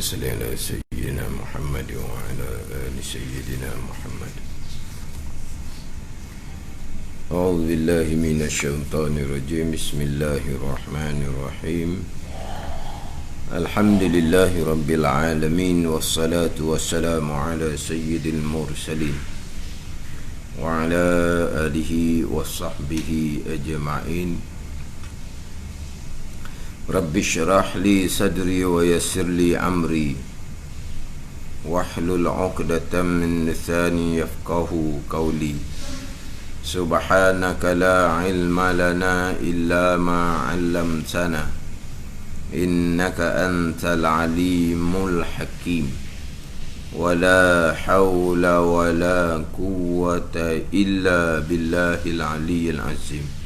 صل على سيدنا محمد وعلى آل سيدنا محمد. أعوذ بالله من الشيطان الرجيم. بسم الله الرحمن الرحيم. الحمد لله رب العالمين، والصلاة والسلام على سيد المرسلين وعلى آله وصحبه أجمعين. رب اشرح لي صدري ويسر لي أمري واحلل عقدة من لساني يفقهوا قولي. سبحانك لا علم لنا إلا ما علمتنا إنك أنت العليم الحكيم. ولا حول ولا قوة إلا بالله العلي العظيم.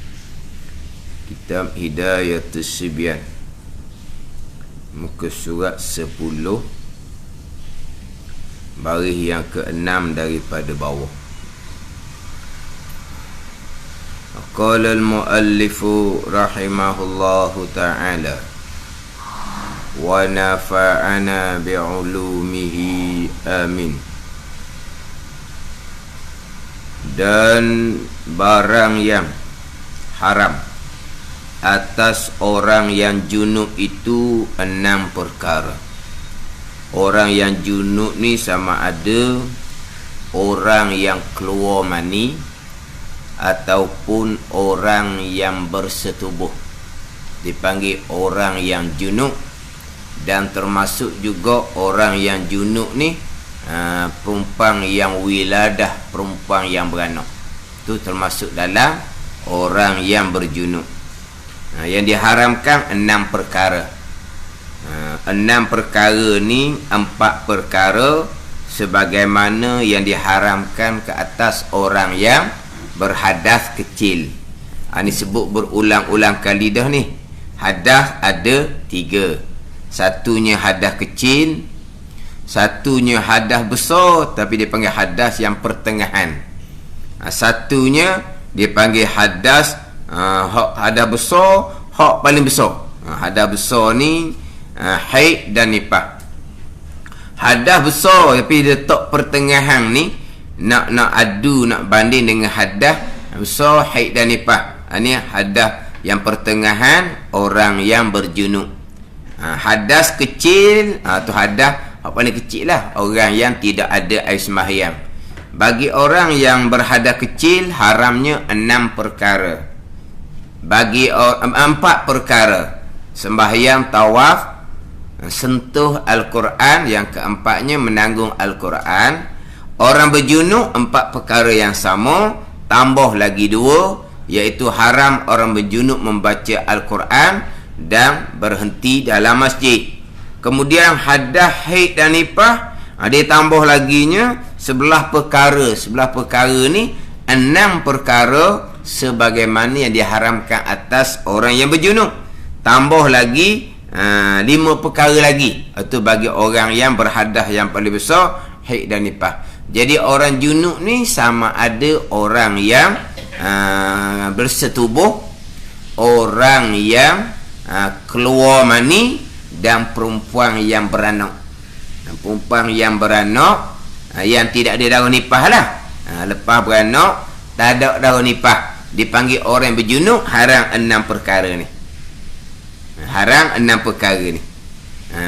Kitab Hidayatus Sibyan, muka surat 10, baris yang ke-6 daripada bawah. Qala al-muallifu rahimahullahu ta'ala wa nafa'ana bi'ulumihi amin. Dan barang yang haram atas orang yang junub itu 6 perkara. Orang yang junub ni sama ada orang yang keluar mani ataupun orang yang bersetubuh, dipanggil orang yang junub. Dan termasuk juga orang yang junub ni perempuan yang wiladah, perempuan yang beranak, itu termasuk dalam orang yang berjunub. Yang diharamkan 6 perkara. 6 perkara ni 4 perkara sebagaimana yang diharamkan ke atas orang yang berhadas kecil. Ini sebut berulang-ulang kali dah ni. Hadas ada 3. Satunya hadas kecil, satunya hadas besar tapi dia panggil hadas yang pertengahan. Satunya dia panggil hadas hadas besar, hak paling besar. Hadas besar ni haid dan nifas. Hadas besar tapi dia letak pertengahan ni, nak adu, nak banding dengan hadas besar haid dan nifas. Ini hadas yang pertengahan orang yang berjunub. Hadas kecil tu hadas hak paling kecil lah, orang yang tidak ada air sembahyang. Bagi orang yang berhadas kecil haramnya 6 perkara. Bagi 4 perkara: sembahyang, tawaf, sentuh Al-Quran. Yang keempatnya menanggung Al-Quran. Orang berjunub 4 perkara yang sama, tambah lagi 2, iaitu haram orang berjunub membaca Al-Quran dan berhenti dalam masjid. Kemudian hadas, haid dan nifas, dia tambah laginya 11 perkara. 11 perkara ni 6 perkara sebagaimana yang diharamkan atas orang yang berjunub. Tambah lagi 5 perkara lagi, itu bagi orang yang berhadas yang paling besar, haid dan nifas. Jadi orang junub ni sama ada orang yang bersetubuh, orang yang keluar mani, dan perempuan yang beranak. Perempuan yang beranak yang tidak ada darah nifas lah. Lepas beranak tak ada darah nifas, dipanggil orang yang berjunub. Haram 6 perkara ni. Haram 6 perkara ni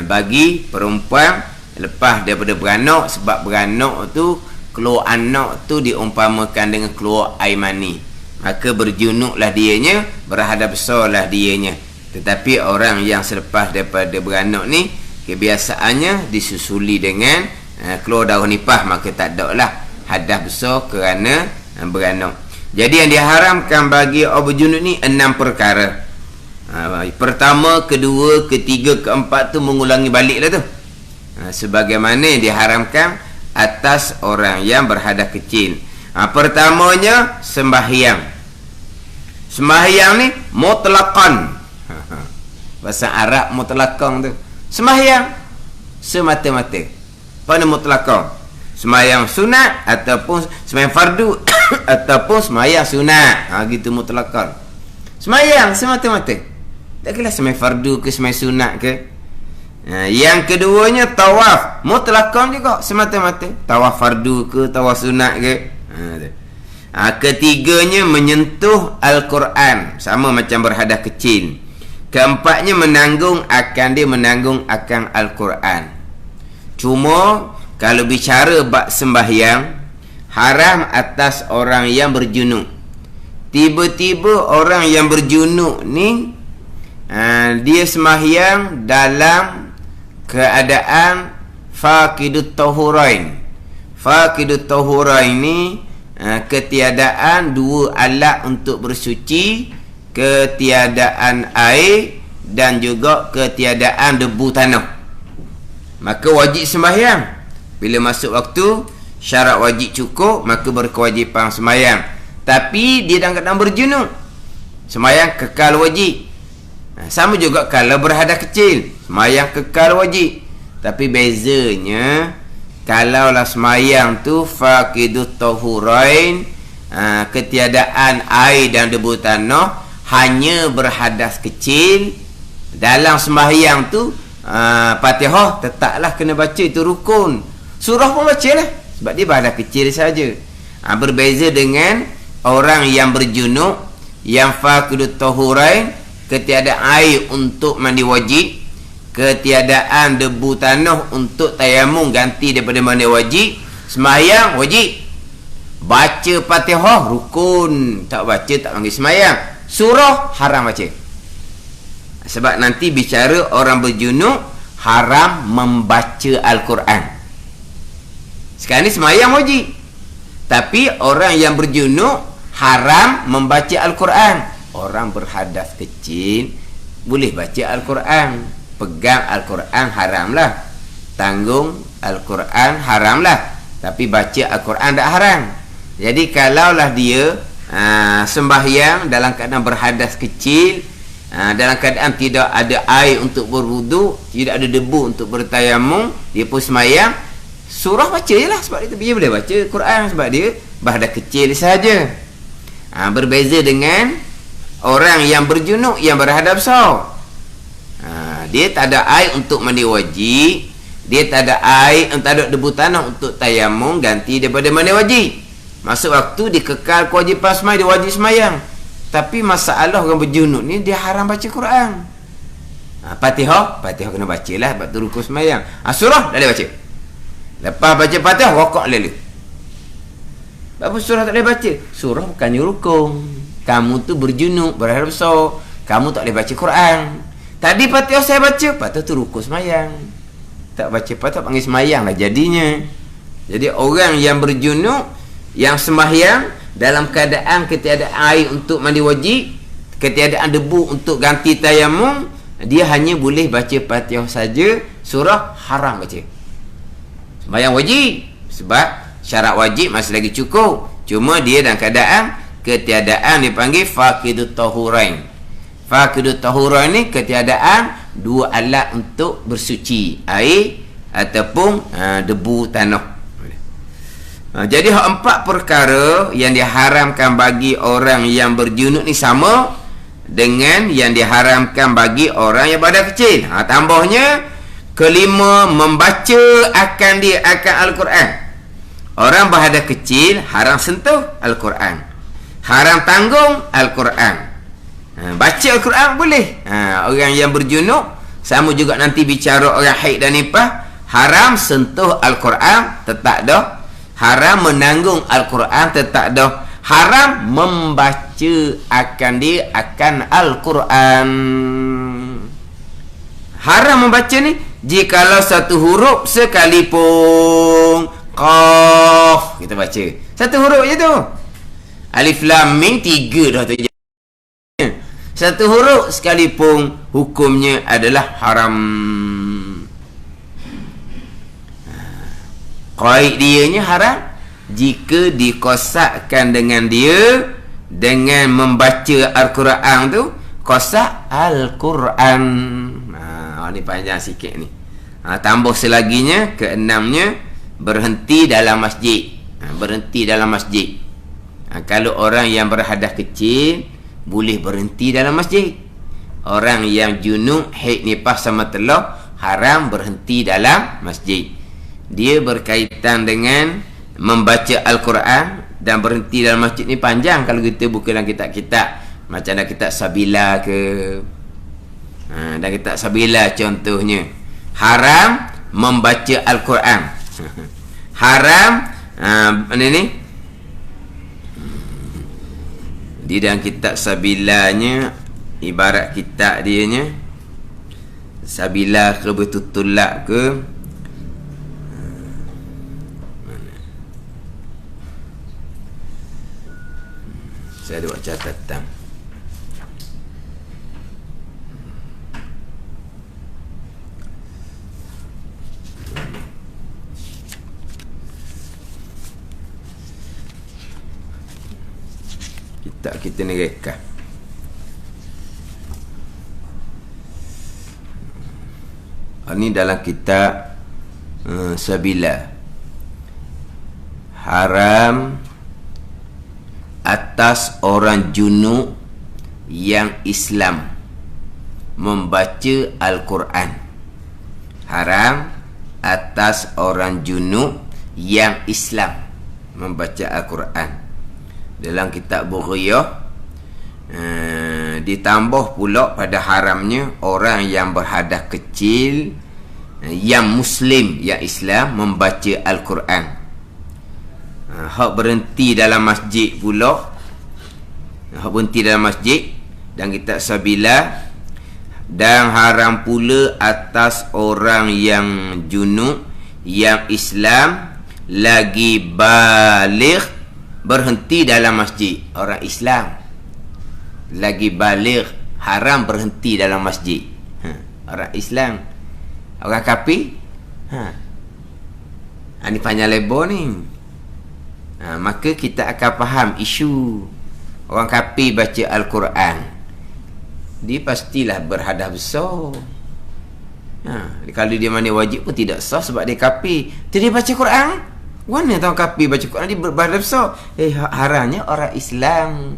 bagi perempuan lepas daripada beranak. Sebab beranak tu, keluar anak tu diumpamakan dengan keluar air mani, maka berjunublah dianya, berhadas besarlah dianya. Tetapi orang yang selepas daripada beranak ni kebiasaannya disusuli dengan keluar darah nifas, maka tak ada lah hadas besar kerana beranak. Jadi yang diharamkan bagi orang berjunub ni 6 perkara. Pertama, kedua, ketiga, keempat tu mengulangi balik lah tu. Sebagaimana yang diharamkan atas orang yang berhadas kecil. Pertamanya sembahyang. Sembahyang ni mutlaqan. Bahasa Arab mutlaqan tu sembahyang semata-mata. Pada mutlaqan, sembahyang sunat ataupun sembahyang fardu ataupun sembahyang sunat, gitu mutlaqan. Sembahyang semata-mata. Tak kira sembahyang fardu ke sembahyang sunat ke. Yang keduanya tawaf mutlakon juga semata-mata, tawaf fardu ke tawaf sunat ke. Ketiganya menyentuh Al-Quran, sama macam berhadas kecil. Keempatnya menanggung akan Al-Quran. Cuma kalau bicara bab sembahyang, haram atas orang yang berjunuk. Tiba-tiba orang yang berjunuk ni dia sembahyang dalam keadaan faqidut tahurain. Faqidut tahurain ni ketiadaan dua alat untuk bersuci, ketiadaan air dan juga ketiadaan debu tanah. Maka wajib sembahyang. Bila masuk waktu syarat wajib cukup, maka berkewajipan sembahyang. Tapi dia dalam keadaan berjunuk, sembahyang kekal wajib. Sama juga kalau berhadas kecil, sembahyang kekal wajib. Tapi bezanya, kalaulah sembahyang tu faqidut tahurain, ketiadaan air dan debu tanah, hanya berhadas kecil, dalam sembahyang tu Fatihah tetaplah kena baca, itu rukun. Surah pun baca lah, sebab dia berhadas kecil saja. Berbeza dengan orang yang berjunuk, yang faqidut tahurain, ketiadaan air untuk mandi wajib, ketiadaan debu tanah untuk tayamum ganti daripada mandi wajib, sembahyang wajib. Baca Fatihah rukun, tak baca tak panggil sembahyang. Surah haram baca. Sebab nanti bicara orang berjunuk haram membaca Al-Quran. Sekarang ni sembahyang wajib, tapi orang yang berjunuk haram membaca Al-Quran. Orang berhadas kecil boleh baca Al-Quran, pegang Al-Quran haramlah, tanggung Al-Quran haramlah, tapi baca Al-Quran tak haram. Jadi kalaulah dia sembahyang dalam keadaan berhadas kecil, dalam keadaan tidak ada air untuk berwudu, tidak ada debu untuk bertayamum, dia pun sembahyang, surah baca je lah, sebab dia boleh baca Quran, sebab dia berhadas kecil saja. Berbeza dengan orang yang berjunuk, yang berhadas besar. Dia tak ada air untuk mandi wajib, dia tak ada air, tak ada debu tanah untuk tayamum ganti daripada mandi wajib. Masuk waktu dikekal kewajipan sembahyang, dia wajib sembahyang. Tapi masalah orang berjunuk ni, dia haram baca Quran. Fatihah kena baca lah, sebab tu rukun sembahyang. Surah dah boleh baca. Lepas baca Fatihah, rokok lelu. Apa surah tak boleh baca? Surah bukannya rukun. Kamu tu berjunuk, berhadas besar, kamu tak boleh baca Quran. Tadi Fatihah saya baca, Fatihah tu rukun sembahyang. Tak baca Fatihah panggil sembahyang lah jadinya. Jadi orang yang berjunuk, yang sembahyang dalam keadaan ketiadaan air untuk mandi wajib, ketiadaan debu untuk ganti tayamum, dia hanya boleh baca Fatihah saja, surah haram baca. Sembahyang wajib, sebab syarat wajib masih lagi cukup. Cuma dia dalam keadaan ketiadaan dipanggil faqidut tahurain. Faqidut tahurain ni ketiadaan dua alat untuk bersuci, air ataupun debu tanah. Jadi empat perkara yang diharamkan bagi orang yang berjunuk ni sama dengan yang diharamkan bagi orang yang badan kecil. Tambahnya kelima, membaca akan Al-Quran. Orang berhadas kecil haram sentuh Al-Quran, haram tanggung Al-Quran. Baca Al-Quran boleh. Orang yang berjunuk, sama juga nanti bicara orang haid dan nifas, haram sentuh Al-Quran, tetap dah. Haram menanggung Al-Quran, tetap dah. Haram membaca akan Al-Quran. Haram membaca ni jikalau satu huruf sekalipun. Qaf kita baca satu huruf je tu. Alif lam mim 3 dah tu. Satu huruf sekalipun hukumnya adalah haram. Qaid dianya haram jika dikosakkan dengan dia, dengan membaca Al-Quran tu, kosak Al-Quran. Ni panjang sikit ni. Tambah selaginya, keenamnya, berhenti dalam masjid. Berhenti dalam masjid. Kalau orang yang berhadas kecil, boleh berhenti dalam masjid. Orang yang junub, haid, nifas sama telah, haram berhenti dalam masjid. Dia berkaitan dengan membaca Al-Quran dan berhenti dalam masjid ni panjang kalau kita buka dalam kitab-kitab. Macam ada kitab Sabila ke, dan kitab Sabila contohnya. Haram membaca Al-Quran. Haram ni di dalam kitab Sabilanya, ibarat kitab dia nya Sabila ke Betutulak ke, saya ada buat catatan. Kita ni reka. Ini dalam kitab Sabila. Haram atas orang junub yang Islam membaca Al-Quran. Haram atas orang junub yang Islam membaca Al-Quran. Dalam kitab Bughyah ditambah pula pada haramnya orang yang berhadas kecil yang Muslim, yang Islam membaca Al-Quran. Hak berhenti dalam masjid pula, hak berhenti dalam masjid dan kitab Sabila. Dan haram pula atas orang yang junub yang Islam lagi baligh berhenti dalam masjid. Orang Islam lagi baligh, haram berhenti dalam masjid. Orang Islam, orang kafir, ini panjang lebar ni. Maka kita akan faham isu orang kafir baca Al-Quran, dia pastilah berhadas besar. Kalau dia mana wajib pun tidak sah sebab dia kafir. Dia baca Quran, mana tahu kafir baca Quran dia berhadas besar. Haramnya orang Islam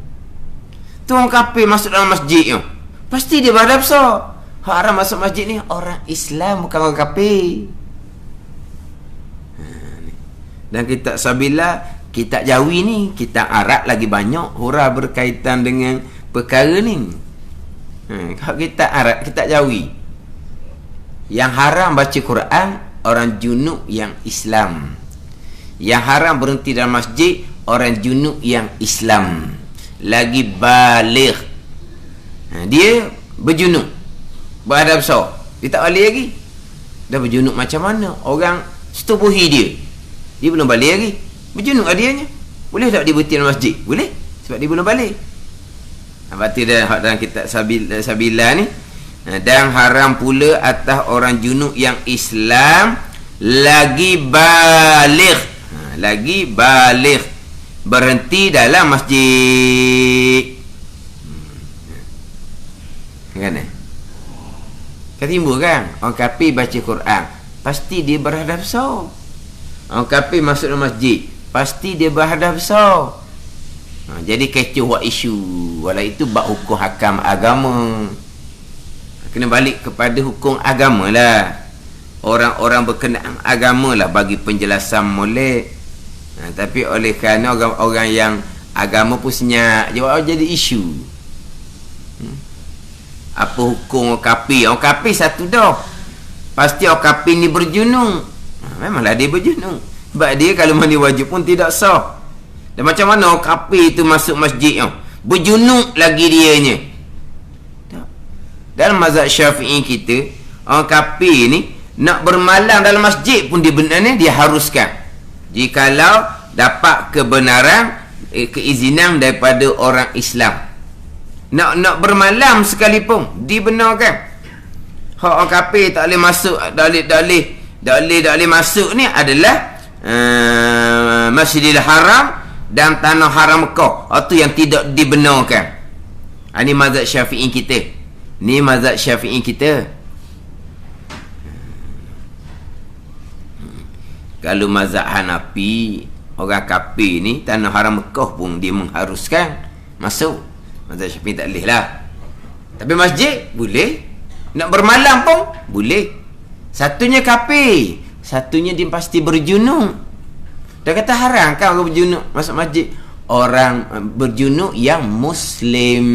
tu, orang kafir masuk dalam masjid tu, pasti dia berhadas besar. Haram masuk masjid ni orang Islam, bukan orang kafir. Dan kitab Sabila, kitab Jawi ni, kitab Arab lagi banyak hurah berkaitan dengan perkara ni. Kalau kitab Arab, kitab Jawi, yang haram baca Quran orang junub yang Islam. Yang haram berhenti dalam masjid orang junub yang Islam lagi baligh. Dia berjunub, berhadas besar, dia tak balik lagi. Dah berjunub macam mana? Orang setubuhi dia, dia belum balik lagi. Berjunub adianya, boleh tak dia berhenti dalam masjid? Boleh, sebab dia belum balik. Berarti dalam kitab Sabila ni, dan haram pula atas orang junub yang Islam lagi baligh, lagi baligh berhenti dalam masjid. Kan timbul kan orang kafir baca Quran, pasti dia berhadas besar. Orang kafir masuk dalam masjid, pasti dia berhadas besar. Jadi kecoh buat isu. Walau itu bab hukum hakam agama, kena balik kepada hukum agama lah. Orang-orang berkenaan agama lah bagi penjelasan molek. Tapi oleh kerana orang-orang yang agama pun senyap, jawab jadi isu. Apa hukum orang kafir? Orang kafir satu dah, pasti orang kafir ni berjunub. Memanglah dia berjunub, sebab dia kalau mandi wajib pun tidak sah. Dan macam mana orang kafir tu masuk masjid berjunub lagi dianya? Dalam mazhab Syafi'i kita, orang kafir ni nak bermalam dalam masjid pun dia benarnya dia haruskan, jikalau dapat kebenaran, keizinan daripada orang Islam. Nak bermalam sekalipun dibenarkan. Hak orang kafir tak boleh masuk, tak boleh masuk ni adalah Masjidil Haram dan tanah haram Mekah. Itu yang tidak dibenarkan. Ini mazhab Syafi'i kita. Ni mazhab Syafi'i kita. Kalau mazhab Hanafi, orang kafir ni tanah haram Mekah pun dia mengharuskan masuk. Mazhab Syafi'i tak boleh lah. Tapi masjid boleh. Nak bermalam pun boleh. Satunya kafir, satunya dia pasti berjunuk. Dia kata haram kan orang berjunuk masuk masjid. Orang berjunuk yang Muslim.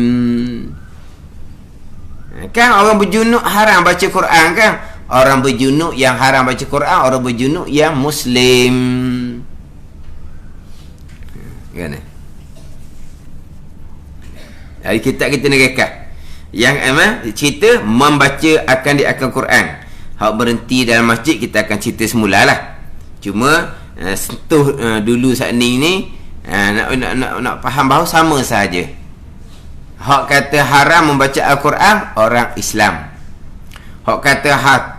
Kan orang berjunuk haram baca Quran kan? Orang berjunuk yang haram baca Quran, orang berjunuk yang Muslim. Kan? Hari kita nak rekat. Yang cerita membaca akan diakan Quran. Hak berhenti dalam masjid kita akan cerita semulalah. Cuma sentuh dulu saat ni nak faham bahawa sama saja. Hak kata haram membaca Al-Quran orang Islam. Hak kata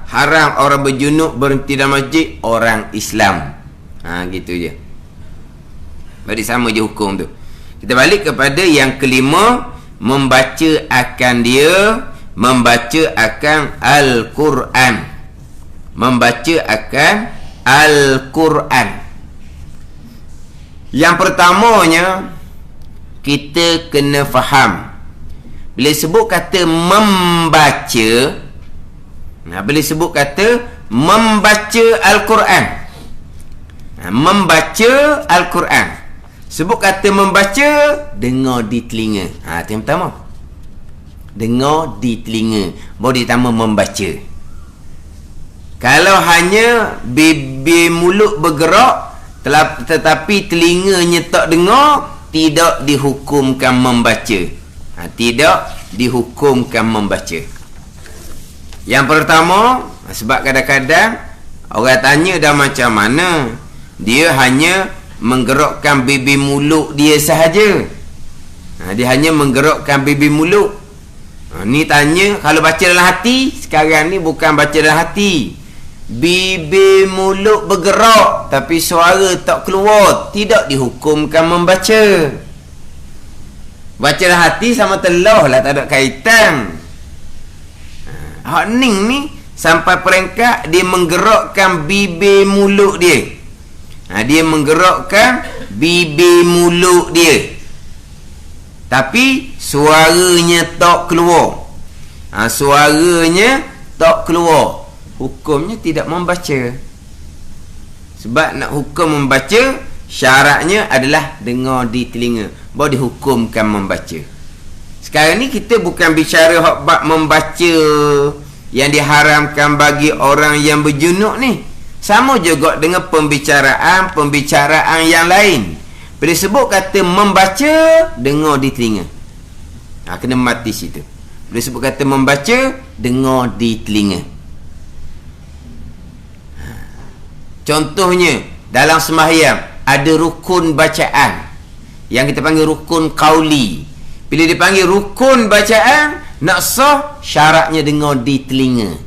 haram orang berjunuk berhenti dalam masjid orang Islam. Gitu je. Jadi sama je hukum tu. Kita balik kepada yang kelima, membaca akan Al-Quran. Membaca akan Al-Quran. Yang pertamanya, kita kena faham. Bila sebut kata membaca, bila sebut kata membaca Al-Quran, membaca Al-Quran, sebut kata membaca, dengar di telinga. Itu yang pertama. Dengar di telinga, baru ditambah membaca. Kalau hanya bibir mulut bergerak tetapi telinganya tak dengar, tidak dihukumkan membaca. Tidak dihukumkan membaca. Yang pertama, sebab kadang-kadang orang tanya dah macam mana, dia hanya menggerakkan bibir mulut dia sahaja. Dia hanya menggerakkan bibir mulut. Ni tanya, kalau baca dalam hati, sekarang ni bukan baca dalam hati. Bibir mulut bergerak tapi suara tak keluar, tidak dihukumkan membaca. Baca dalam hati sama telah lah, tak ada kaitan. Hak ning ni sampai peringkat dia menggerakkan bibir mulut dia. Dia menggerakkan bibir mulut dia, tapi suaranya tak keluar. Suaranya tak keluar, hukumnya tidak membaca. Sebab nak hukum membaca, syaratnya adalah dengar di telinga, baru dihukumkan membaca. Sekarang ni kita bukan bicara hak bab membaca yang diharamkan bagi orang yang berjunuk ni. Sama juga dengan pembicaraan yang lain. Bila sebut kata membaca, dengar di telinga. Kena mati situ. Bila sebut kata membaca, dengar di telinga. Contohnya, dalam sembahyang ada rukun bacaan yang kita panggil rukun qauli. Bila dipanggil rukun bacaan, nak sah, syaratnya dengar di telinga.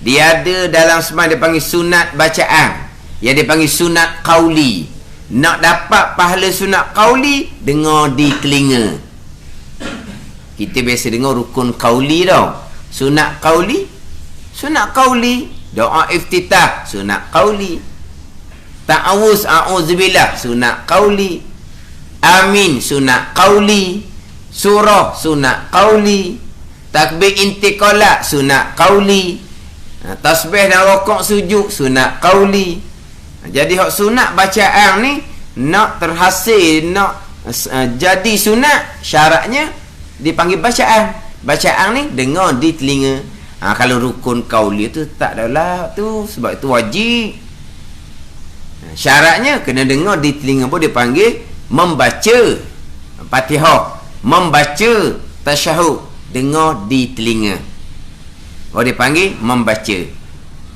Dia ada dalam sembahyang dipanggil sunat bacaan, yang dipanggil sunat qauli. Nak dapat pahala sunat qauli, dengar di telinga. Kita biasa dengar rukun qauli tau. Sunat qauli, doa iftitah, sunat qauli. Ta'awuz, a'udzubillah, sunat qauli. Amin, sunat qauli. Surah, sunat qauli. Takbir intiqalat, sunat qauli. Tasbih dan rokok sujud, sunat qauli. Jadi hak sunat bacaan ni nak terhasil, nak jadi sunat, syaratnya dipanggil bacaan. Bacaan ni dengar di telinga. Kalau rukun qauli tu tak adalah tu, sebab itu wajib. Syaratnya kena dengar di telinga, pun dipanggil membaca Fatihah, membaca tasyahud, dengar di telinga, baru dipanggil membaca.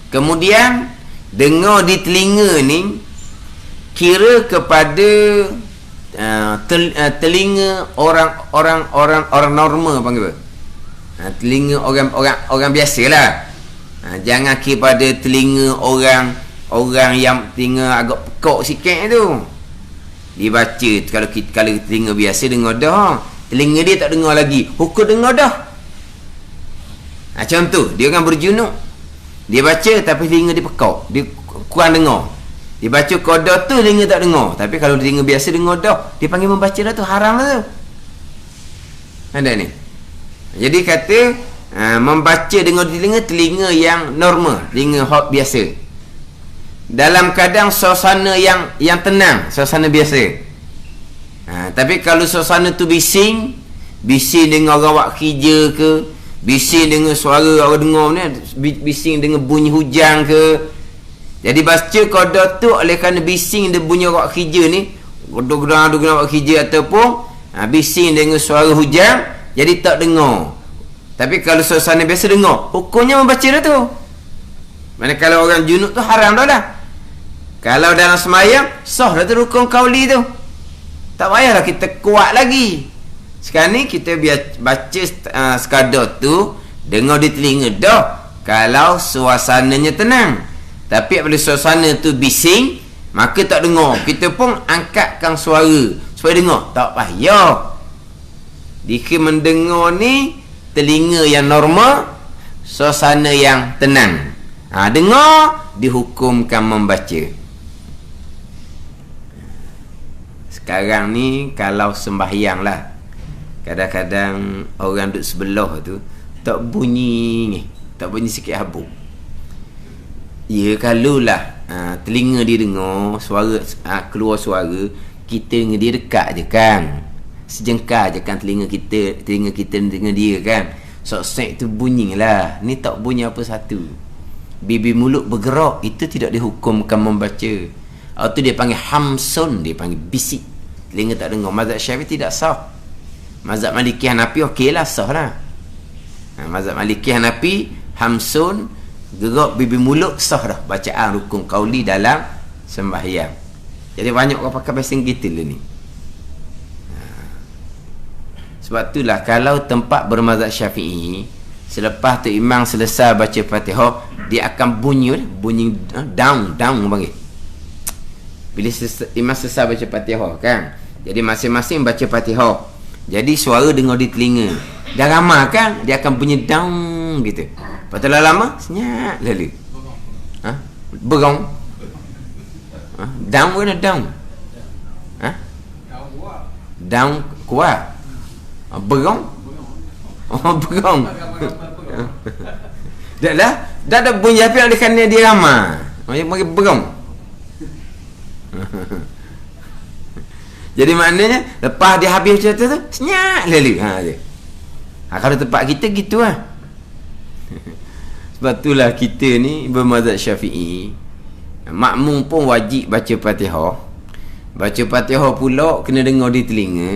Kemudian dengar di telinga ni kira kepada telinga orang normal panggil apa? Telinga orang biasalah. Jangan kira pada telinga orang yang telinga agak pekak sikit tu. Dibaca kalau telinga biasa dengar dah, telinga dia tak dengar lagi, hukum dengar dah. Contoh, dia orang berjunuk, dia baca tapi telinga dia pekak, dia kurang dengar. Dia baca qada tu telinga tak dengar, tapi kalau telinga biasa dengar dah, dia panggil membaca dah tu, haram lah tu. Ada ni. Jadi kata membaca dengan telinga yang normal, telinga hot biasa. Dalam keadaan suasana yang tenang, suasana biasa. Tapi kalau suasana tu bising dengan orang buat kerja ke, bising dengan suara orang dengar ni, bising dengan bunyi hujan ke. Jadi baca qada tu oleh kerana bising dengan bunyi orang buat kerja ni, godong-godong buat kerja ataupun bising dengan suara hujan, jadi tak dengar. Tapi kalau suasana biasa dengar, hukumnya membaca dah tu. Manakala orang junub tu haram dah dah. Kalau dalam semayang, sah dah tu rukun qauli tu. Tak payahlah kita kuat lagi. Sekarang ni kita biar baca sekadar tu, dengar di telinga dah. Kalau suasananya tenang. Tapi apabila suasana tu bising, maka tak dengar. Kita pun angkatkan suara supaya dengar. Tak payah. Jika mendengar ni telinga yang normal, suasana yang tenang. Dengar, dihukumkan membaca. Sekarang ni kalau sembahyang lah, kadang-kadang orang duduk sebelah tu tak bunyi ni, tak bunyi sikit habuk. Ya, kalau lah telinga dia dengar suara, keluar suara, kita dengan dia dekat je kan, sejengkal je kan telinga kita dengan dia kan. Sok-sek tu bunyi lah. Ni tak bunyi apa satu. Bibir mulut bergerak, itu tidak dihukumkan membaca. Atau dia panggil hamsun, dia panggil bisik, telinga tak dengar. Mazhab Syafi'i tidak sah. Mazhab Maliki Hanafi okey lah, sah lah. Mazhab Maliki Hanafi hamsun, gerak bibir mulut, sah dah bacaan rukun qauli dalam sembahyang. Jadi banyak orang pakai bahasa kita lah ni. Sebab itulah kalau tempat bermazhab Syafi'i, selepas tu imam selesai baca Fatihah, dia akan bunyi down panggil. Bila imam selesai baca Fatihah kan, jadi masing-masing baca Fatihah, jadi suara dengar di telinga. Dah ramai kan, dia akan bunyi down gitu. Lepas tu lama senyap lalu. Berong. Down ke down? Down kuat. Berong. Berong. Dah ada bunyi api oleh kerana dia ramai. Mari berong. Jadi maknanya lepas dia habis cerita tu, senyap lalu. Kalau tempat kita gitu lah. Sebab itulah kita ni bermazhab Syafi'i, makmum pun wajib baca Fatihah. Baca Fatihah pula kena dengar di telinga.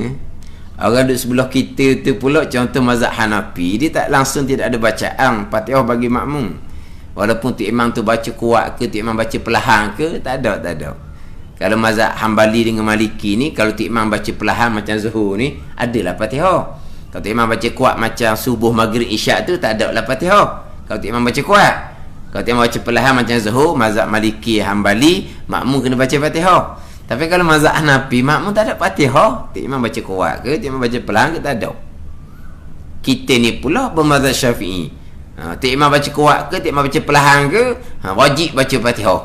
Orang duduk sebelah kita tu pula, contoh mazhab Hanafi, dia tak langsung, tidak ada bacaan Fatihah bagi makmum. Walaupun tu imam tu baca kuat ke, tu imam baca perlahan ke, tak ada. Kalau mazhab Hambali dengan Maliki ni, kalau tu imam baca perlahan macam Zuhur ni, adalah Fatihah. Kalau tu imam baca kuat macam subuh, maghrib, isyak tu, tak ada lah Fatihah. Kalau tu imam baca kuat. Kalau tu imam baca perlahan macam Zuhur, mazhab Maliki, Hambali, makmum kena baca Fatihah. Tapi kalau mazhab Hanafi, makmum tak ada Fatihah. Tu imam baca kuat ke, tu imam baca perlahan ke, tak ada. Kita ni pula bermazhab Syafi'i. Tu imam baca kuat ke, tu imam baca perlahan ke, wajib baca Fatihah.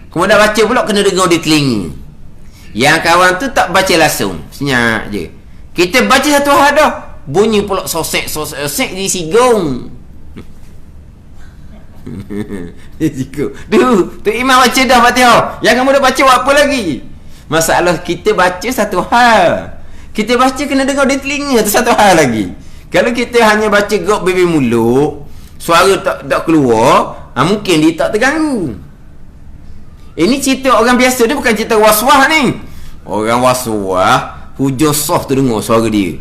Kemudian baca pula kena dengar di telinga. Yang kawan tu tak baca langsung, senyap je. Kita baca satu hal dah, bunyi pula sosek di sigong. Tu imam baca dah Fatihah, yang kamu dah baca buat apa lagi? Masalah kita baca satu hal, kita baca kena dengar di telinga tu satu hal lagi. Kalau kita hanya baca gerak bibir mulut, suara tak keluar, mungkin dia tak terganggu. Ini cerita orang biasa, dia bukan cerita waswah ni. Orang waswah, hujung soh tu dengar suara dia.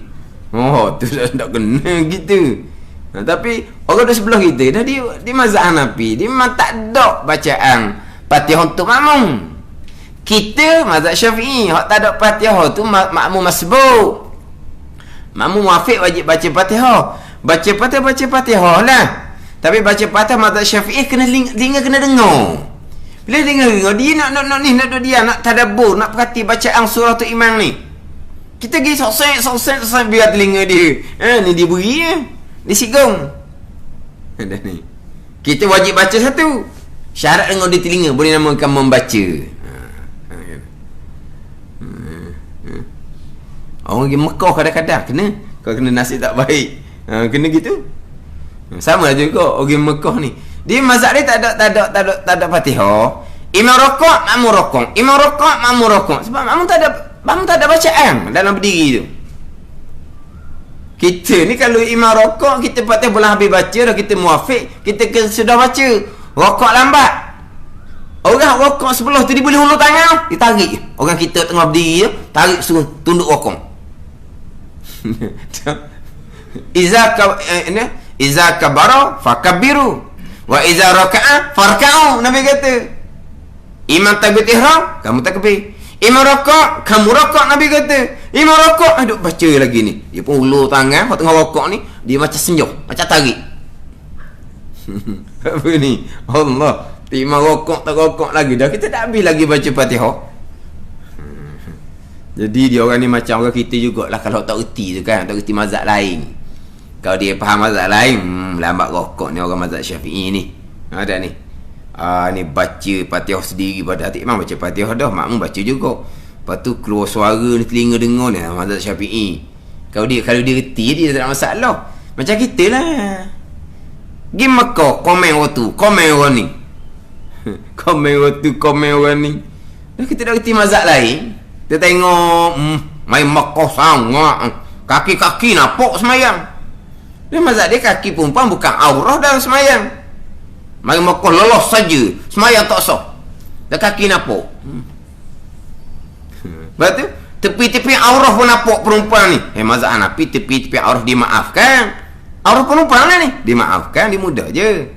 Tu tak kena gitu. Tapi orang di sebelah kita dah, dia mazhab Hanafi, dia memang tak ada bacaan Fatihah untuk makmum. Kita mazhab Syafi'i, hak tak ada Fatihah tu makmum masbuk. Makmum muafiq wajib baca Fatihah. Baca Fatihah lah. Tapi baca Fatihah mazhab Syafi'i kena telinga kena dengar. Bila dengar dia nak dia nak tadabbur, nak perhati bacaan surah tu imam ni. Kita pergi sok-sok biar telinga dia. Ni dia beri dia sigong. Dah ni. Kita wajib baca satu. Syarat dengar di telinga boleh namakan membaca. Orang pergi Mekah kadang-kadang kena. Kau kena nasib tak baik. Kena gitu. Sama juga orang Mekah ni. Dia mazhab dia tak ada Fatihah. Imam rokok, makmum rokok. Imam rokok, makmum rokok. Sebab makmum tak ada bacaan dalam berdiri tu. Kita ni kalau imam rokok, kita patut boleh habis baca dah, kita muafiq, kita sudah baca. Rokok lambat. Orang rokok sebelah tu dia boleh hulur tangan, dia tarik. Orang kita tengah berdiri, tarik suruh tunduk rokok. Iza kabara fakabbiru wa iza raka'a farka'u. Nabi kata, imam takbir ihram, kamu takbir. Imam rokok, kamu rokok. Nabi kata, imam rokok, duk baca lagi ni. Dia pun ulur tangan kat tengah rokok ni, dia macam senyum, macam tarik. Apa ni? Allah, imam rokok tak rokok lagi dah, kita tak habis lagi baca Fatihah. Jadi dia orang ni macam orang kita jugalah, kalau tak erti tu kan, tak erti mazhab lain. Kalau dia faham mazhab lain, lambat rokok ni orang mazhab Syafi'i ni. Ada ni. Ni baca Fatihah sendiri pada hati imam, baca Fatihah dah, makmum baca juga. Lepas tu keluar suara ni, telinga dengar ni, mazhab Syafi'i. Kalau dia reti, dia tak ada masalah. Macam kita lah. Pergi Mekah, komen waktu, komen orang ni. Komen waktu, komen orang ni. Dah kita dah reti mazhab lain. Dia tengok, main Mekah sangat. Kaki-kaki nampak semayang. Dia mazhab dia kaki perempuan bukan aurah dalam semayang. Mari Mekah lolos saja, semayang tak sah. Dah kaki nampak. Lepas tu tepi-tepi aurah pun nampak perempuan ni. Mazhab Hanafi, tepi-tepi aurah dimaafkan. Aurah perempuan lah ni, dimaafkan, dia mudah je.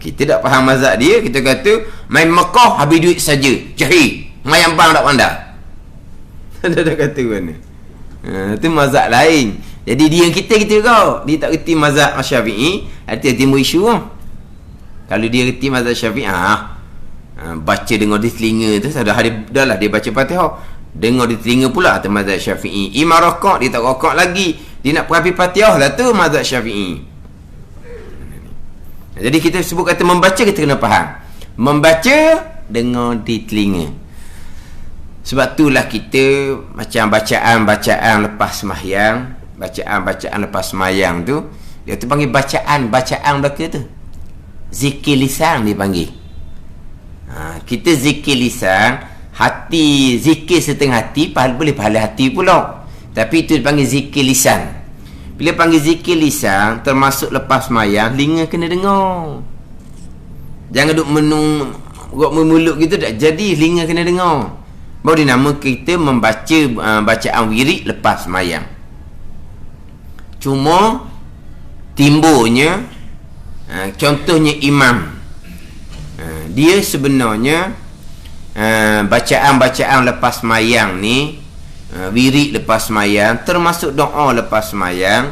Kita tak faham mazhab dia, kita kata main Mekah habis duit saja, jahil, mayang bang tak pandai. Dia kata mana? Itu mazhab lain. Jadi dia kita juga, dia tak reti mazhab Syafi'i, hati-hati timbul isu lah. Kalau dia reti mazhab Syafi'i, baca dengar di telinga tu, dah lah dia baca Fatihah, dengar di telinga pula atas mazhab Syafi'i. Imam rokok, dia tak rokok lagi, dia nak perapi Fatihah lah tu mazhab Syafi'i. Jadi kita sebut kata membaca, kita kena faham. Membaca dengar di telinga. Sebab itulah kita macam bacaan-bacaan lepas sembahyang, bacaan-bacaan lepas sembahyang tu, dia tu panggil bacaan belaka tu. Zikir lisan dipanggil. Kita zikir lisan, hati zikir setengah hati, boleh pahala hati pula. Tapi itu dipanggil zikir lisan. Bila panggil zikir lisan, termasuk lepas sembahyang, telinga kena dengar. Jangan duk menung mulut gitu, tak jadi, telinga kena dengar. Baru dinama kita membaca bacaan wirid lepas sembahyang. Cuma timbulnya contohnya imam, dia sebenarnya bacaan-bacaan lepas sembahyang ni, wirid lepas sembahyang, termasuk doa lepas sembahyang,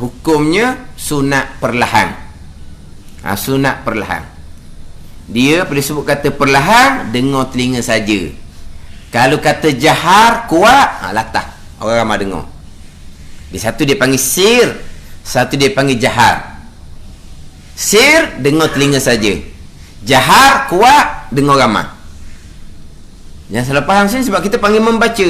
hukumnya sunat perlahan. Sunat perlahan. Dia boleh sebut kata perlahan, dengar telinga saja. Kalau kata jahar, kuat, latah, orang ramai dengar. Di satu dia panggil sir, satu dia panggil jahar. Sir, dengar telinga saja. Jahar, kuat, dengar ramai. Jangan salah faham sini, sebab kita panggil membaca.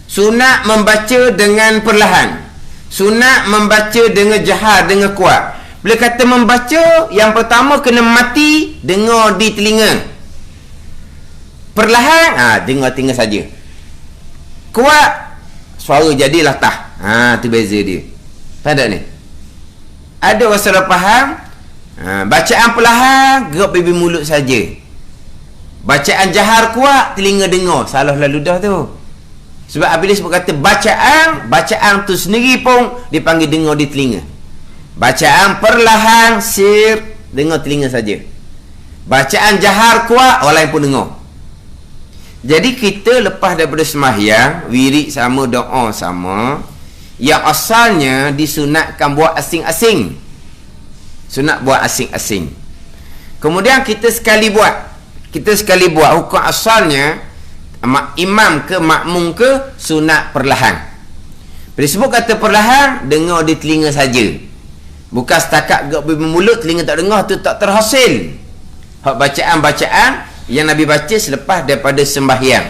Sunat membaca dengan perlahan, sunat membaca dengan jahar, dengan kuat. Bila kata membaca, yang pertama kena mati, dengar di telinga. Perlahan, dengar telinga saja. Kuat, suara jadi latah. Tu beza dia. Tak ada ni. Ada orang salah faham, bacaan perlahan, gerak pipi mulut saja. Bacaan jahar kuat, telinga dengar. Salah lalu dah tu. Sebab apabila sebut kata bacaan tu sendiri pun dipanggil dengar di telinga. Bacaan perlahan, sir, dengar telinga saja. Bacaan jahar kuat, orang lain pun dengar. Jadi kita lepas daripada sembahyang, wirid sama, doa sama, yang asalnya disunatkan buat asing-asing. Sunat buat asing-asing. Kemudian kita sekali buat, hukum asalnya imam ke makmum ke, sunat perlahan. Bila sebut kata perlahan, dengar di telinga saja. Bukan setakat gerak pipi mulut, telinga tak dengar, tu tak terhasil. Hak bacaan-bacaan yang Nabi baca selepas daripada sembahyang.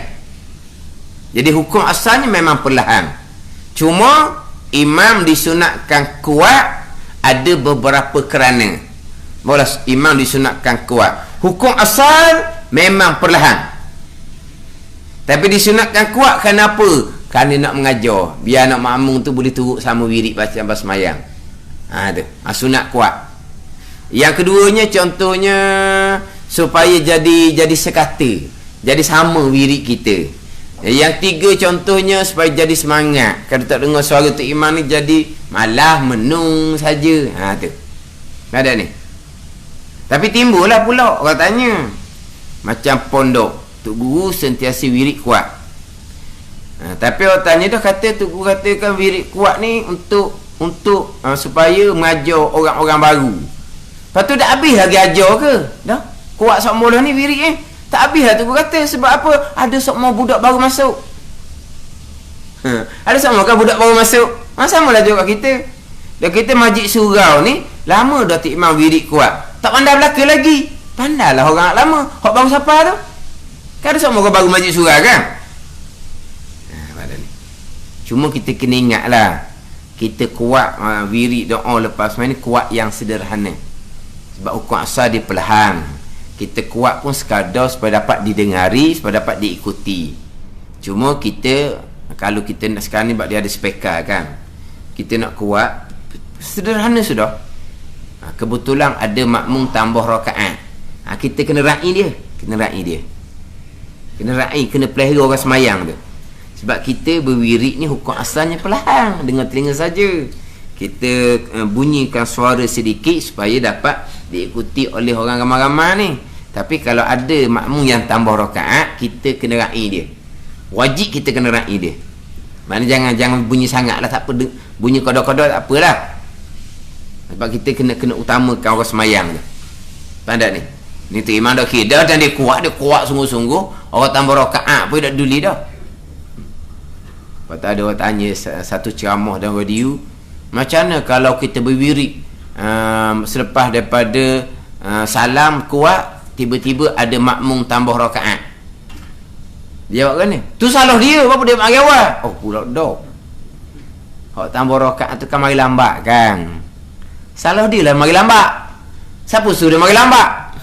Jadi hukum asalnya memang perlahan. Cuma imam disunatkan kuat ada beberapa kerana. Boleh imam disunatkan kuat. Hukum asal memang perlahan. Tapi disunatkan kuat kenapa? Kerana nak mengajar, biar anak makmum tu boleh turut sama wirid baca sembahyang. Tu. Sunat kuat. Yang keduanya contohnya supaya jadi sekata, jadi sama wirid kita. Yang tiga contohnya supaya jadi semangat. Kalau tak dengar suara tu imam ni jadi malah menung saja. Tu. Ada ni. Tapi timbullah pula orang tanya. Macam pondok, tok guru sentiasa wirid kuat. Tapi orang tanya dah kata tok guru katakan wirid kuat ni untuk supaya mengajar orang-orang baru. Lepas tu dah habis lagi ajar ke? Dah. Kuat sok mula ni wirid tak habis lah tu kata. Sebab apa? Ada sok mau budak baru masuk. Ada sok mau kan budak baru masuk. Sama lah juga kita. Dan kita majlis surau ni lama dah tak imam wirid kuat. Tak pandai belaka lagi. Pandai lah orang lama. Hak baru siapa tu? Kan ada sok mau baru majlis surau kan? Cuma kita kena ingat lah, kita kuat wirid doa lepas main kuat yang sederhana. Sebab hukum asal dia perlahan. Kita kuat pun sekadar supaya dapat didengari, supaya dapat diikuti. Cuma kita, kalau kita nak sekarang ni sebab dia ada speaker kan, kita nak kuat sederhana sudah. Kebetulan ada makmum tambah rakaat, kita kena raih dia. Kena pelihara orang semayang tu. Sebab kita berwirid ni hukum asalnya perlahan, dengan telinga saja. Kita bunyikan suara sedikit supaya dapat diikuti oleh orang ramai-ramai ni. Tapi kalau ada makmum yang tambah rakaat, kita kena raih dia. Wajib kita kena raih dia. Maknanya jangan bunyi sangat lah, tak apa. Bunyi kodok-kodok tak apalah. Sebab kita kena utamakan orang semayang tu. Pandai ni. Ni tu imam dah kira dan dia kuat sungguh-sungguh. Orang tambah rakaat pun dah duli dah. Lepas tu ada orang tanya satu ceramah dalam radio, macam mana kalau kita berwirid selepas daripada salam kuat, tiba-tiba ada makmum tambah rakaat. Jawab kan ni, tu salah dia, apa dia mari awal? Oh pula dah. Hak tambah rakaat tu kan mari lambat kan. Salah dia lah mari lambat. Siapa suruh dia mari lambat?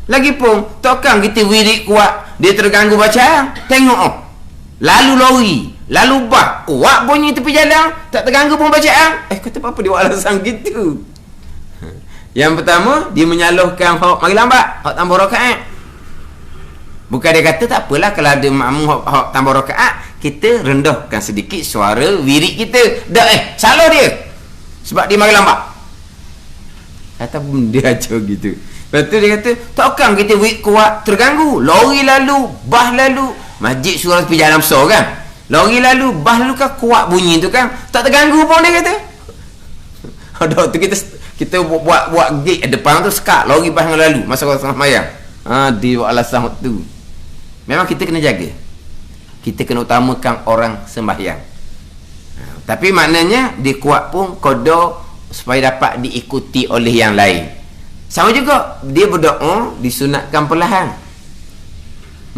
Lagipun takkan kita wirid kuat dia terganggu bacaan. Tengok lalu lori, lalu bah, kuat bunyi tepi jalan, tak terganggu pun bacaan. Kata apa dia buat alasan gitu? Yang pertama, dia menyalahkan hak mari lambat, hak tambah rakaat. Bukan dia kata tak apalah kalau ada makmum hak tambah rakaat, kita rendahkan sedikit suara wirid kita. Dah salah dia. Sebab dia mari lambat. Kata pun dia ajar gitu. Lepas tu dia kata, takkan kita wirid kuat terganggu. Lori lalu, bah lalu, masjid surau tepi jalan besar kan, lori lalu, bah lalu kan kuat bunyi tu kan, tak terganggu pun dia kata. Dah tu kita buat gate depan tu sekat lori bah yang lalu masa orang tengah sembahyang. Dia buat alasan tu. Memang kita kena jaga, kita kena utamakan orang sembahyang. Tapi maknanya dia kuat pun kodoh supaya dapat diikuti oleh yang lain. Sama juga dia berdoa disunatkan perlahan,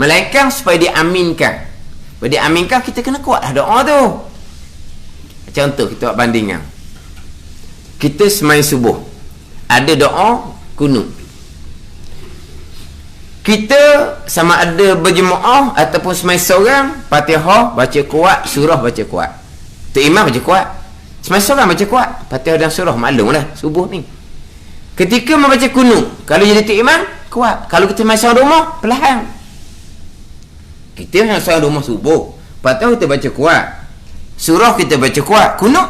melainkan supaya diaminkan. Supaya diaminkan kita kena kuat dah doa tu. Contoh kita buat bandingan. Kita semai subuh ada doa kunut. Kita sama ada berjemaah ataupun semai seorang, Fatihah baca kuat, surah baca kuat. Tu imam baca kuat, semai seorang baca kuat, Fatihah dan surah, maklumlah subuh ni. Ketika membaca kunut, kalau jadi tu imam kuat, kalau kita semai seorang rumah perlahan. Kita yang seorang rumah subuh, Fatihah kita baca kuat, surah kita baca kuat, kunut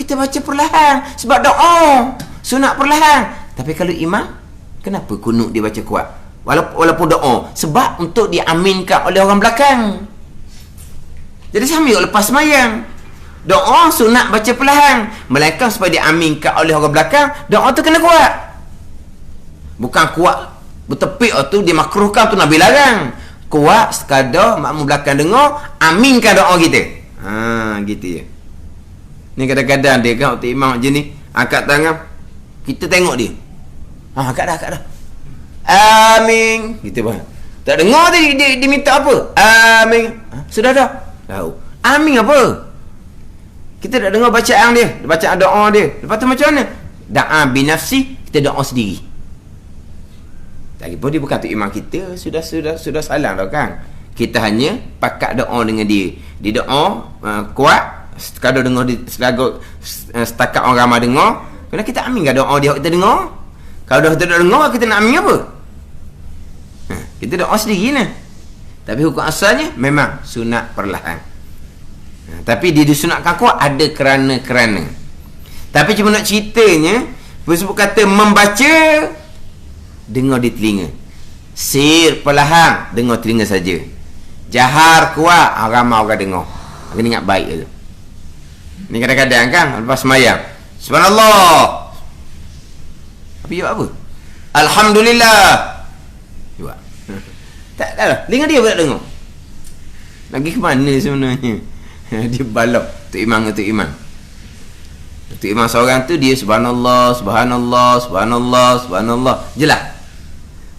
kita baca perlahan. Sebab doa sunat perlahan. Tapi kalau imam, kenapa kunut dia baca kuat walaupun doa? Sebab untuk diaminkan oleh orang belakang. Jadi sambil lepas semayang, doa sunat baca perlahan, melainkan supaya diaminkan oleh orang belakang. Doa tu kena kuat, bukan kuat bertepik tu dimakruhkan, tu Nabi larang. Kuat sekadar makmum belakang dengar, aminkan doa kita. Gitu je. Ni kadang-kadang dia kan waktu imam je ni angkat tangan, kita tengok dia. Angkat dah. Amin. Gitu bang. Tak dengar dia minta apa? Amin. Sudah dah. Tahu. Amin apa? Kita tak dengar bacaan dia, bacaan doa dia. Lepas tu macam mana? Da'a binafsi, kita doa sendiri. Lagipun dia bukan tu imam kita, sudah salah dah kan. Kita hanya pakat doa dengan dia. Dia doa kuat, sekadar dengar di setakat orang ramai dengar, kena kita amin ke doa dia kita dengar. Kalau dah kita dengar, kita nak amin apa? Kita doa sendiri nah. Tapi hukum asalnya memang sunat perlahan. Tapi dia disunatkan kuat ada kerana. Tapi cuma nak ceritanya, sebab kata membaca dengar di telinga. Sir perlahan dengar telinga saja. Jahar kuat ramai orang dengar. Kena ingat baik tu. Ni kadang-kadang kan lepas sembahyang, subhanallah. Tapi jawab apa? Alhamdulillah. Jawab. Tak lah. Telinga dia pun tak dengar. Lagi ke mana sebenarnya? Dia balap tu imam. Tu imam seorang tu dia subhanallah. Jelas.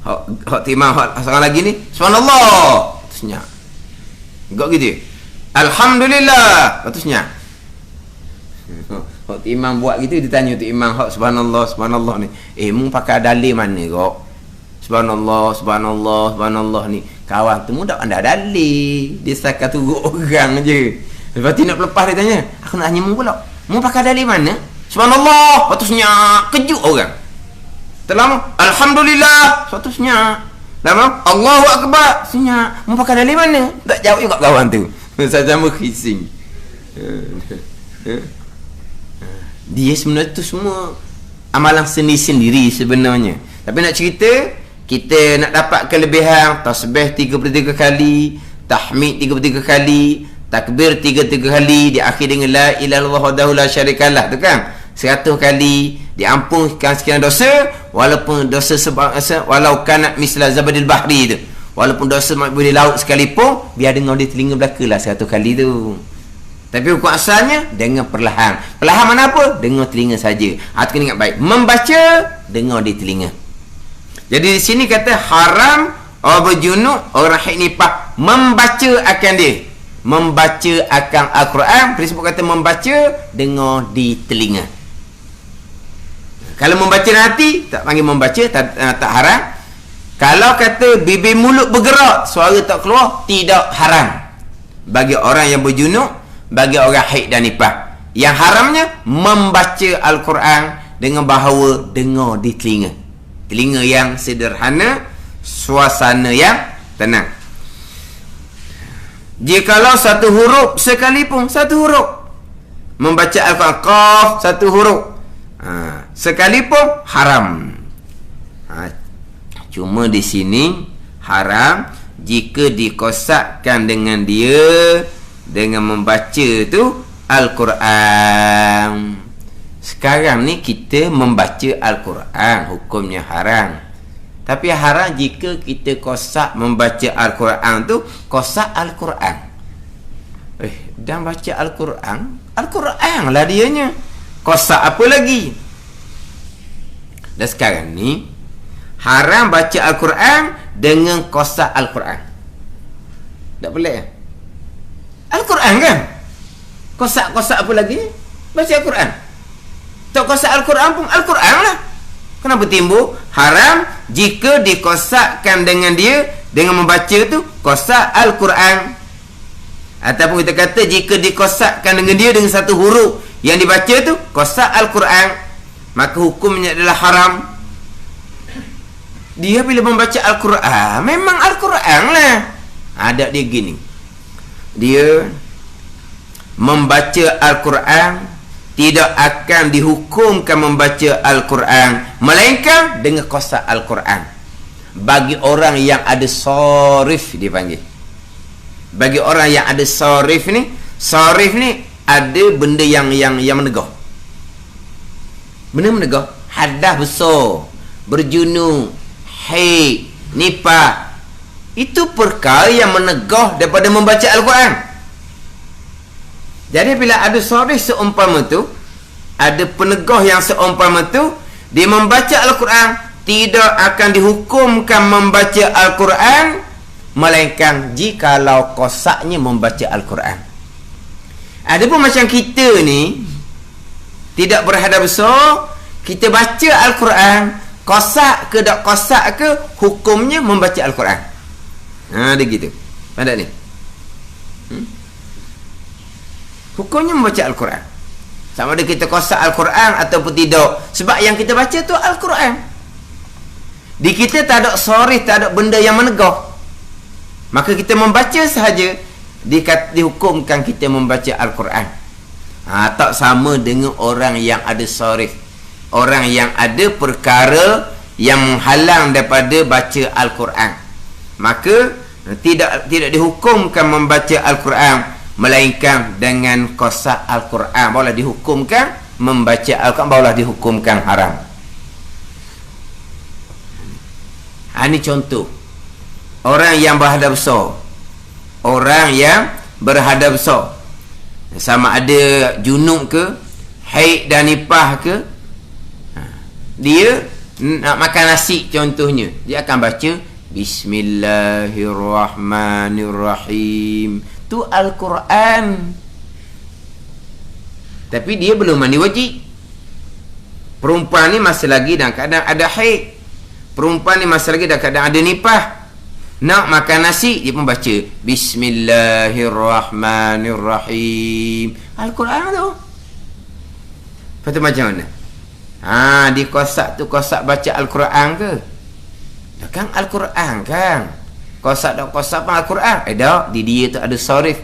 Hak tu imam seorang lagi ni subhanallah. Senyap. Enggak gitu. Alhamdulillah. Lepas tu senyap. Hak tu imam buat gitu, dia tanya tu imam hak subhanallah ni. Mu pakai dalil mana kok? Subhanallah ni. Kawan tu mu tak pandai dalil. Dia sakat turut orang je. Lepas tu nak lepas dia tanya, aku nak tanya mu pula. Mu pakai dalil mana? Subhanallah. Lepas tu senyap. Kejut orang. Terlama alhamdulillah. Lepas tu senyap. Lama Allahu Akbar. Senyap. Mu pakai dalil mana? Tak jawab juga kawan tu. Sama khising. Dia sebenarnya tu semua amalan sendiri sebenarnya. Tapi nak cerita, kita nak dapat kelebihan tasbih 33 kali, tahmid 33 kali, takbir 33 kali, diakhir dengan la ilaha illallah wahdahu la syarikalah tu kan. 100 kali diampunkan sekian dosa, walaupun dosa walau kana misla zabadil bahri tu. Walaupun dosa boleh laut sekalipun, biar dengar di telinga belakalah 100 kali tu. Tapi hukum asalnya dengan perlahan. Perlahan mana apa? Dengar telinga saja. Kena ingat baik. Membaca dengar di telinga. Jadi di sini kata haram orang berjunuk, orang haid nifas membaca akan dia. Membaca akan Al-Quran, prinsip kata membaca dengar di telinga. Kalau membaca nanti tak panggil membaca, tak haram. Kalau kata bibir mulut bergerak, suara tak keluar, tidak haram. Bagi orang yang berjunuk, bagi orang haid dan nifas. Yang haramnya membaca Al-Quran dengan bahawa dengar di telinga. Telinga yang sederhana, suasana yang tenang. Jikalau satu huruf sekalipun, satu huruf membaca Al-Quran qaf, satu huruf sekalipun haram. Cuma di sini haram jika dikosakkan dengan dia dengan membaca tu Al-Quran. Sekarang ni kita membaca Al-Quran, hukumnya haram. Tapi haram jika kita kosak membaca Al-Quran tu, kosak Al-Quran. Dan baca Al-Quran, Al-Quran lah dianya. Kosak apa lagi? Dan sekarang ni haram baca Al-Quran dengan kosak Al-Quran. Tak pelik kan? Al-Quran kan? Kosak-kosak apa lagi? Baca Al-Quran. Tak kosak Al-Quran pun Al-Quran lah. Kenapa timbul? Haram jika dikosakkan dengan dia, dengan membaca tu kosak Al-Quran. Ataupun kita kata jika dikosakkan dengan dia dengan satu huruf yang dibaca tu kosak Al-Quran, maka hukumnya adalah haram. Dia bila membaca Al-Quran, memang Al-Quran lah. Ada dia gini, dia membaca Al-Quran tidak akan dihukumkan membaca Al-Quran, melainkan dengan kosak Al-Quran. Bagi orang yang ada sarif dipanggil. Bagi orang yang ada sarif ni ada benda yang menegah. Benda menegah, hadas besar, berjunuk, haid, nifas. Itu perkara yang menegah daripada membaca Al-Quran. Jadi bila ada sarif seumpama tu, ada penegah yang seumpama tu, dia membaca Al-Quran, tidak akan dihukumkan membaca Al-Quran, melainkan jikalau kosaknya membaca Al-Quran. Ada pun macam kita ni tidak berhadap besar, kita baca Al-Quran, kosak ke tak kosak ke, hukumnya membaca Al-Quran. Dia gitu. Pandai ni. Hukumnya membaca Al-Quran. Sama ada kita kosak Al-Quran ataupun tidak. Sebab yang kita baca tu Al-Quran. Di kita tak ada sorry, tak ada benda yang menegah. Maka kita membaca sahaja, dihukumkan kita membaca Al-Quran. Tak sama dengan orang yang ada sorif, orang yang ada perkara yang menghalang daripada baca Al-Quran. Maka tidak dihukumkan membaca Al-Quran, melainkan dengan kosak Al-Quran barulah dihukumkan membaca Al-Quran, barulah dihukumkan haram. Ini contoh orang yang berhadap besar, orang yang berhadap besar, sama ada junub ke, haid dan nifas ke, dia nak makan nasi contohnya, dia akan baca Bismillahirrahmanirrahim. Tu Al-Quran. Tapi dia belum mandi wajib. Perempuan ni masih lagi dalam keadaan ada haid. Perempuan ni masih lagi dalam keadaan ada nifas. Nak makan nasi, dia pun baca Bismillahirrahmanirrahim. Al-Quran tu. Lepas tu macam mana? Di kosak tu, kosak baca Al-Quran ke? Kan Al-Quran kan? Kosak tak kosak pun Al-Quran. Tak, di dia tu ada sorif.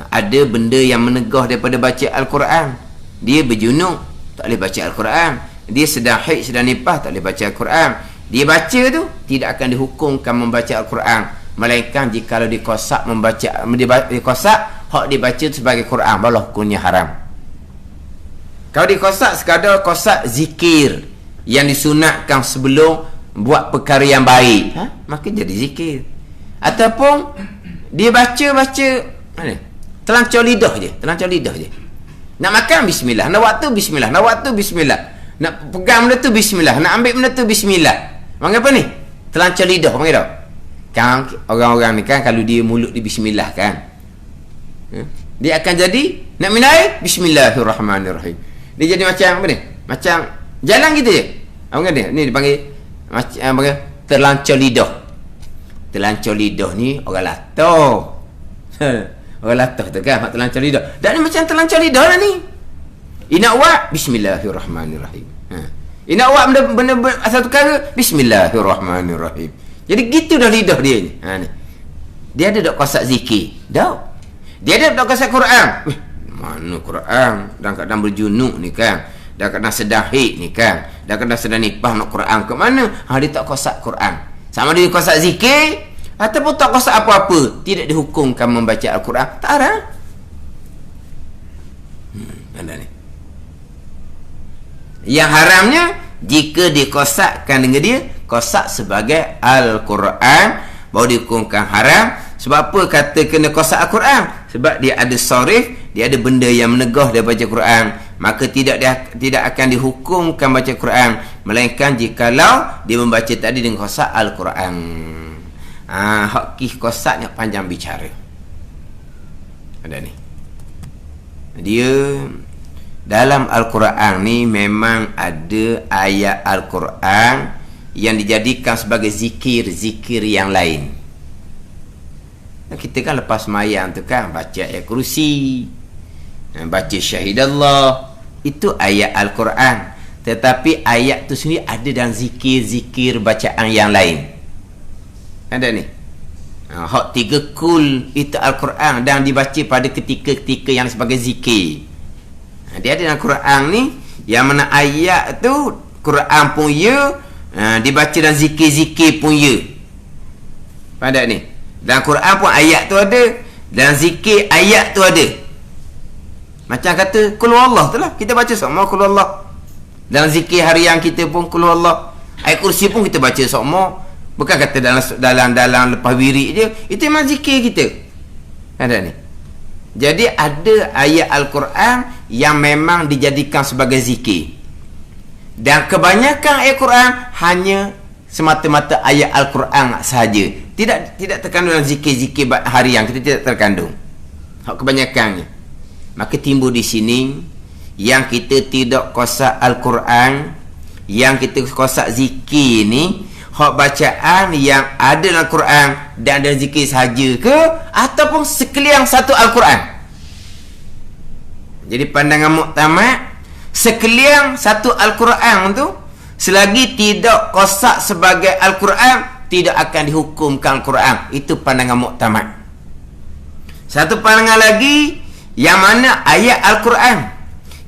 Ada benda yang menegah daripada baca Al-Quran. Dia berjunuk, tak boleh baca Al-Quran. Dia sedang haid, sedang nifas, tak boleh baca Al-Quran. Dia baca tu tidak akan dihukumkan membaca Al-Quran, melainkan jika dikosak membaca, dikosak hak dibaca sebagai Quran, barulah hukumnya haram. Kalau dikosak sekadar kosak zikir yang disunatkan sebelum buat perkara yang baik, maka jadi zikir. Ataupun dia baca mana? Terlancar lidah je. Nak makan bismillah, nak waktu bismillah, nak waktu bismillah, nak pegang benda tu bismillah, nak ambil benda tu bismillah. Panggil apa ni? Terlancar lidah, panggil tak? Kan orang-orang ni kan, kalau dia mulut di bismillah kan, dia akan jadi nak minum air bismillahirrahmanirrahim. Dia jadi macam apa ni? Macam jalan gitu je. Apa dia? Ni dipanggil macam terlancar lidah. Terlancar lidah ni orang latah. Orang latah tu kan, terlancar lidah. Dan ni macam terlancar lidah lah ni. Inak buat bismillahirrahmanirrahim. Inak buat benda asal perkara bismillahirrahmanirrahim. Jadi gitu dah lidah dia ni. Ni. Dia ada tak kosak zikir? Tak. Dia ada tak kosak Quran? Mana Quran? Dan kadang berjunuk ni kan. Dan kadang sedang haid ni kan. Dan kadang sedang nifas nak Quran ke mana? Dia tak kosak Quran. Sama dia kosak zikir ataupun tak kosak apa-apa, tidak dihukumkan membaca Al-Quran. Tak ada. Ada ni. Yang haramnya jika dikosakkan dengan dia, kosak sebagai Al-Quran, baru dihukumkan haram. Sebab apa kata kena kosak Al-Quran? Sebab dia ada sorif, dia ada benda yang menegah dia baca Quran. Maka tidak akan dihukumkan baca Quran, melainkan jikalau dia membaca tadi dengan kosak Al-Quran. Hak kosaknya panjang bicara. Ada ni. Dia dalam Al-Quran ni memang ada ayat Al-Quran yang dijadikan sebagai zikir yang lain. Kita kan lepas mayang tu kan baca ayat kursi, baca syahidallah, itu ayat Al-Quran. Tetapi ayat tu sendiri ada dalam zikir bacaan yang lain. Ada ni. Hak 3 kul itu Al-Quran dan dibaca pada ketika-ketika yang sebagai zikir. Dia ada dalam Quran ni, yang mana ayat tu Quran pun ya, dibaca dalam zikir pun ya. Pada ni dalam Quran pun ayat tu ada, dalam zikir ayat tu ada. Macam kata qul huwallah tu lah, kita baca sama qul huwallah. Dalam zikir harian kita pun qul huwallah. Ayat kursi pun kita baca sama. Bukan kata dalam lepas wirid je, itu memang zikir kita. Ada ni. Jadi ada ayat Al-Quran yang memang dijadikan sebagai zikir. Dan kebanyakan ayat Quran hanya semata-mata ayat Al-Quran sahaja. Tidak terkandung dalam zikir-zikir harian, kita tidak terkandung. Kebanyakannya. Maka timbul di sini yang kita tidak kosak Al-Quran, yang kita kosak zikir ni, hak bacaan yang ada dalam Al-Quran dan ada zikir sahaja ke, ataupun sekalian satu Al-Quran. Jadi pandangan muktamad, sekalian satu Al-Quran tu, selagi tidak kosak sebagai Al-Quran, tidak akan dihukumkan Al-Quran. Itu pandangan muktamad. Satu pandangan lagi, yang mana ayat Al-Quran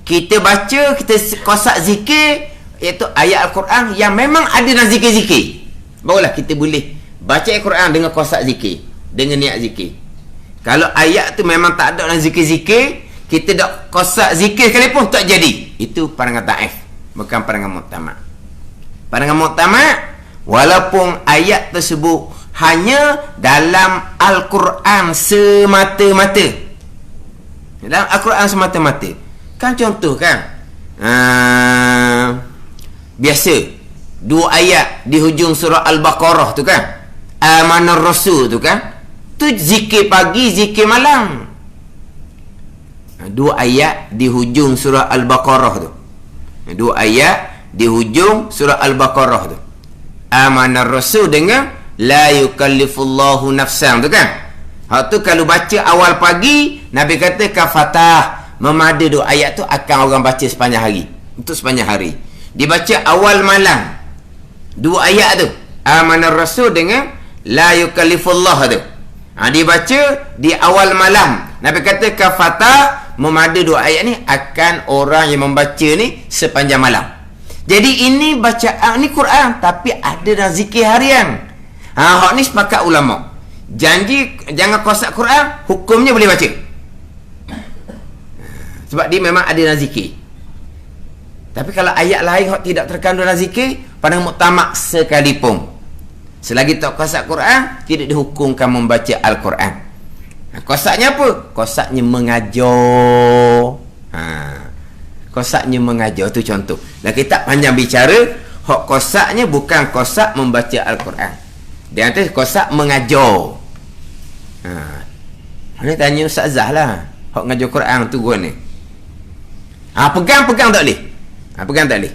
kita baca, kita kosak zikir, iaitu ayat Al-Quran yang memang ada dalam zikir-zikir, barulah kita boleh baca Al-Quran dengan kosak zikir, dengan niat zikir. Kalau ayat tu memang tak ada dalam zikir-zikir, kita dak kosak zikir sekalipun, tak jadi. Itu pandangan daif, bukan pandangan muktamad. Pandangan muktamad, walaupun ayat tersebut hanya dalam Al-Quran semata-mata, dalam Al-Quran semata-mata. Kan contoh kan, biasa dua ayat di hujung surah Al-Baqarah tu kan, Amanar Rasul tu kan, tu zikir pagi, zikir malam. Dua ayat di hujung surah Al-Baqarah tu, dua ayat di hujung surah Al-Baqarah tu, Amanar Rasul dengan la yukallifullahu nafsan tu kan. Hak tu kalau baca awal pagi, Nabi kata kafatah, memada dua ayat tu akan orang baca sepanjang hari, untuk sepanjang hari. Dibaca awal malam, dua ayat tu, Amanar Rasul dengan la yukallifullah tu, dibaca di awal malam. Nabi kata kafatah, memada dua ayat ni akan orang yang membaca ni sepanjang malam. Jadi ini bacaan ni Quran, tapi ada dalam zikir harian. Hak ni sepakat ulama, janji jangan kosak Quran, hukumnya boleh baca, sebab dia memang ada dalam zikir. Tapi kalau ayat lain hak tidak terkandung dalam zikir, pada muktamad sekalipun, selagi tak kosak Quran, tidak dihukumkan membaca Al-Quran. Kosaknya apa? Kosaknya mengajar. Kosaknya mengajar tu contoh. Dan kita panjang bicara, hak kosaknya bukan kosak membaca Al-Quran, dia kata kosak mengajar. Ni tanya Ustazah lah, hak ngajar Quran tu gua ni. Pegang tak boleh. Pegang tak boleh.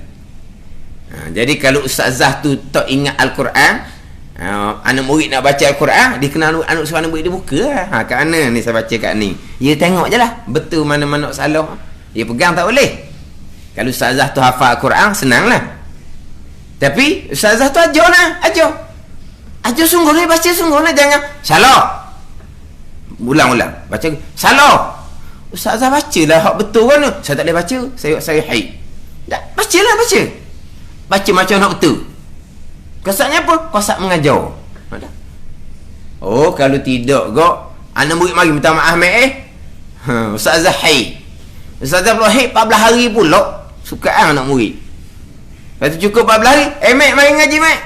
Jadi kalau Ustazah tu tak ingat Al-Quran, anak murid nak baca Al-Quran, dia kena anak suara murid dia buka lah. Kat mana ni saya baca kat ni, dia tengok je lah betul mana-mana salah. Dia pegang tak boleh. Kalau Ustazah tu hafal Al-Quran, senang lah. Tapi Ustazah tu ajar lah, ajar sungguh ni, baca sungguh ni, jangan salah. Ulang-ulang baca salah. Ustazah baca lah hak betul kan. Saya tak boleh baca, saya haid. Tak, bacalah, baca macam nak betul. Kosaknya apa? Kosak mengajar. Oh, kalau tidak kok, anak murid mari minta maaf Ustazah haid. Ustazah pula haid 14 hari pula, sukaan anak murid. Lepas tu cukup 14 hari, mek mari ngaji mek.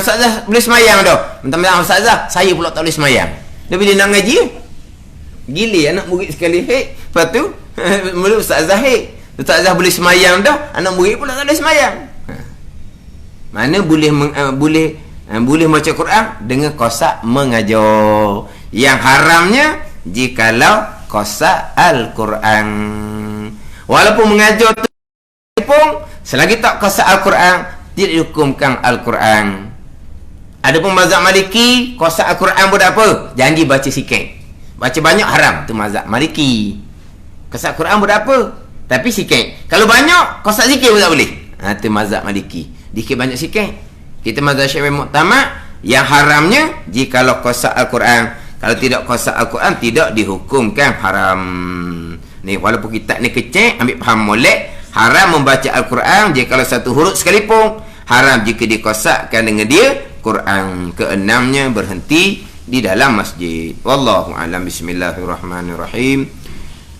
Ustazah boleh semayang dah. Minta maaf Ustazah, saya pula tak boleh semayang. Tapi dia nak ngaji, gila anak murid sekali haid. Lepas tu mula Ustazah haid, Ustazah boleh semayang dah, anak murid pula tak boleh semayang. Mana boleh baca Quran dengan kosak mengajar. Yang haramnya jikalau kosak Al-Quran. Walaupun mengajar tu pun, selagi tak kosak Al-Quran, tidak dihukumkan Al-Quran. Adapun mazhab Maliki, kosak Al-Quran buat apa? Janji baca sikit. Baca banyak haram, tu mazhab Maliki. Kosak Quran buat apa? Tapi sikit. Kalau banyak, kosak zikir pun tak boleh. Tu mazhab Maliki. Dikit banyak sikit. Kita mazhab Syafi'i muktamad, yang haramnya jikalau kosak Al-Quran. Kalau tidak kosak Al-Quran, tidak dihukumkan haram. Ni walaupun kitab ni kecil, ambil faham molek, haram membaca Al-Quran jikalau satu huruf sekalipun. Haram jika dikosakkan dengan dia Quran. Keenamnya berhenti di dalam masjid. Wallahu a'lam. Bismillahirrahmanirrahim.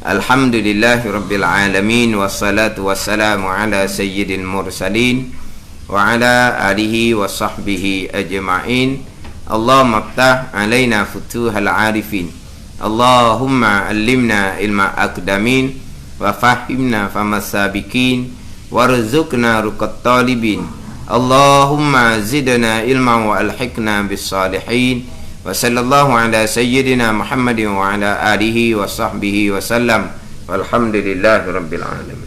Alhamdulillahirabbil alamin, wassalatu wassalamu ala sayyidil mursalin wa ala alihi wa sahbihi ajma'in. Allahumma ftah alaina futuhal arifin. Allahumma allimna ilma aqdamin wa fahimna famas sabiqin warzuqna ruqat talibin. Allahumma zidna ilma wa alhiqna bis salihin Wa sallallahu ala sayyidina Muhammadin wa ala alihi wa sahbihi wa sallam. Walhamdulillahi rabbil alamin.